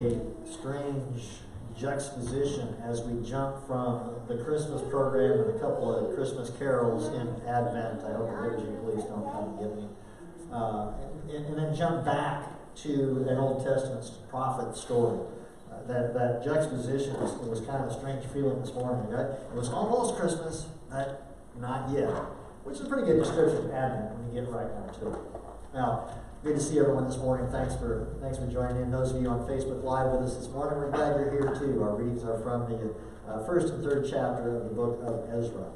A strange juxtaposition as we jump from the Christmas program and a couple of Christmas carols in Advent. I hope the liturgy police don't come and get me. And then jump back to an Old Testament prophet story. That juxtaposition was kind of a strange feeling this morning. Right? It was almost Christmas, but not yet. Which is a pretty good description of Advent when you get right down to it. Now, good to see everyone this morning. Thanks for joining in. Those of you on Facebook Live with us this morning, we're glad you're here too. Our readings are from the first and third chapter of the book of Ezra.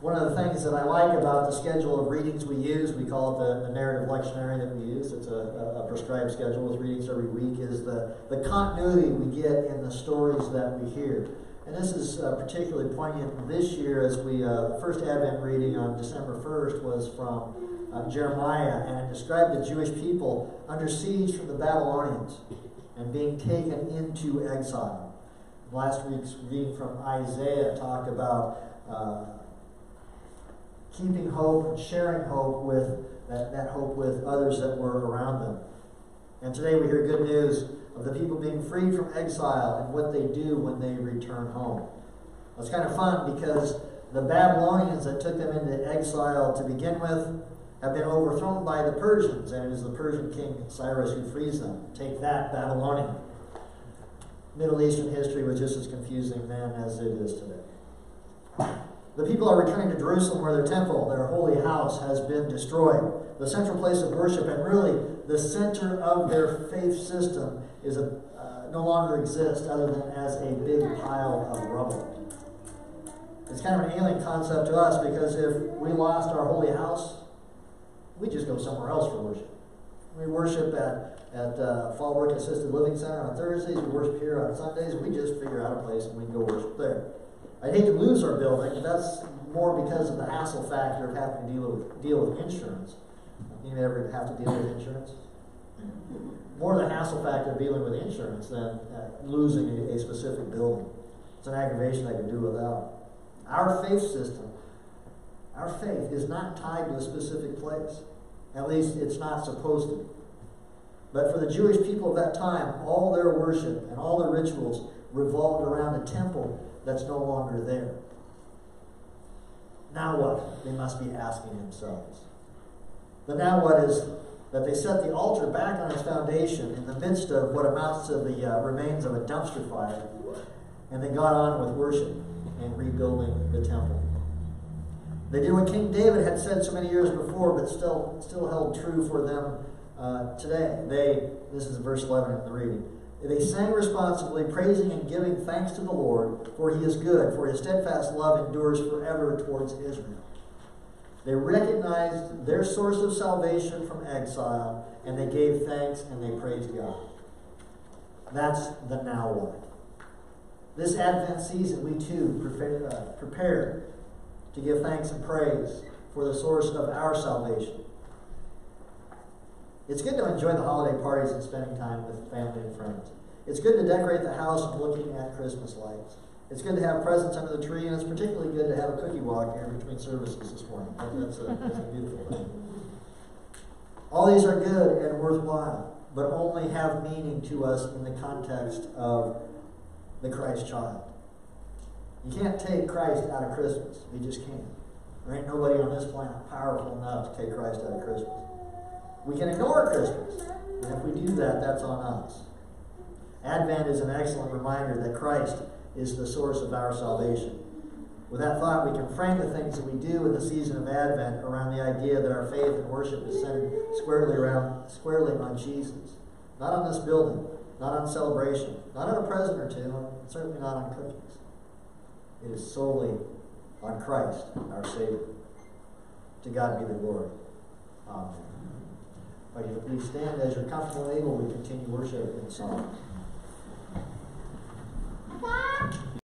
One of the things that I like about the schedule of readings we use, we call it the narrative lectionary that we use. It's a prescribed schedule with readings every week, is the continuity we get in the stories that we hear. And this is particularly poignant this year as the first Advent reading on December 1st was from Jeremiah, and it described the Jewish people under siege from the Babylonians and being taken into exile. Last week's reading from Isaiah talked about keeping hope and sharing hope with that hope with others that were around them. And today we hear good news of the people being freed from exile and what they do when they return home. It's kind of fun because the Babylonians that took them into exile to begin with have been overthrown by the Persians, and it is the Persian king Cyrus who frees them. Take that, Babylonian. Middle Eastern history was just as confusing then as it is today. The people are returning to Jerusalem where their temple, their holy house, has been destroyed. The central place of worship and really the center of their faith system is no longer exists other than as a big pile of rubble. It's kind of an alien concept to us because if we lost our holy house, we just go somewhere else for worship. We worship at Fallbrook Assisted Living Center on Thursdays. We worship here on Sundays. We just figure out a place and we can go worship there. I'd hate to lose our building, but that's more because of the hassle factor of having to deal with insurance. You ever have to deal with insurance? More the hassle factor of dealing with insurance than losing a specific building. It's an aggravation I could do without. Our faith system, our faith is not tied to a specific place. At least it's not supposed to be. But for the Jewish people of that time, all their worship and all their rituals revolved around a temple that's no longer there. Now what? They must be asking themselves. The now what is that they set the altar back on its foundation in the midst of what amounts to the remains of a dumpster fire, and they got on with worship and rebuilding the temple. They did what King David had said so many years before, but still held true for them today. This is verse 11 in the reading. They sang responsibly, praising and giving thanks to the Lord, for he is good, for his steadfast love endures forever towards Israel. They recognized their source of salvation from exile, and they gave thanks and they praised God. That's the now what. This Advent season, we too prepare to give thanks and praise for the source of our salvation. It's good to enjoy the holiday parties and spending time with family and friends. It's good to decorate the house and looking at Christmas lights. It's good to have presents under the tree, and it's particularly good to have a cookie walk here between services this morning. That's a beautiful thing. All these are good and worthwhile, but only have meaning to us in the context of the Christ child. You can't take Christ out of Christmas. You just can't. There ain't nobody on this planet powerful enough to take Christ out of Christmas. We can ignore Christmas, and if we do that, that's on us. Advent is an excellent reminder that Christ is the source of our salvation. With that thought, we can frame the things that we do in the season of Advent around the idea that our faith and worship is centered squarely on Jesus. Not on this building, not on celebration, not on a present or two, and certainly not on cookies. It is solely on Christ, our Savior. To God be the glory. Amen. If you please stand as you're comfortable and able, we continue worship in song.